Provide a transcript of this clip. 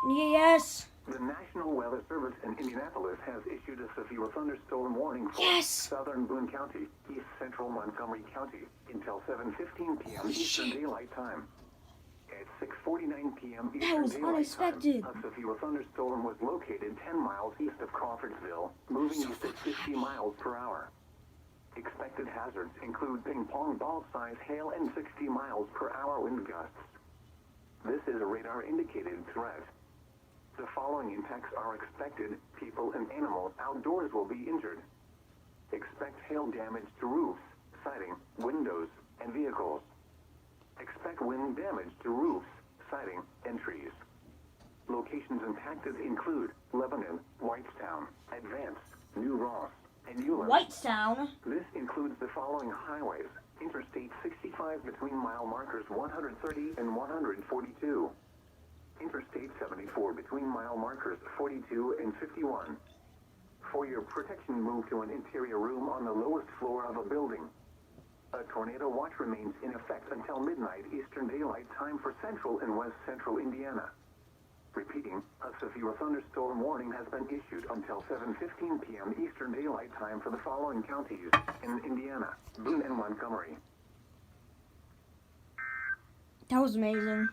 Yes. The National Weather Service in Indianapolis has issued a severe thunderstorm warning for southern Boone County, east central Montgomery County, until 7:15 p.m. Eastern Daylight Time. At 6:49 p.m. Eastern Daylight unexpected. Time, a severe thunderstorm was located 10 miles east of Crawfordsville, moving east at 50 miles per hour. Expected hazards include ping-pong ball-size hail and 60 miles per hour wind gusts. This is a radar-indicated threat. The following impacts are expected. People and animals outdoors will be injured. Expect hail damage to roofs, siding, windows, and vehicles. Expect wind damage to roofs, siding, and trees. Locations impacted include Lebanon, Whitestown, Advanced, New Ross, and Euland. Whitestown? This includes the following highways. Interstate 65 between mile markers 130 and 142. Interstate 74 between mile markers 42 and 51. For your protection, move to an interior room on the lowest floor of a building. A tornado watch remains in effect until midnight Eastern Daylight Time for central and west central Indiana. Repeating, a severe thunderstorm warning has been issued until 7:15 p.m. Eastern Daylight Time for the following counties in Indiana: Boone and Montgomery. That was amazing.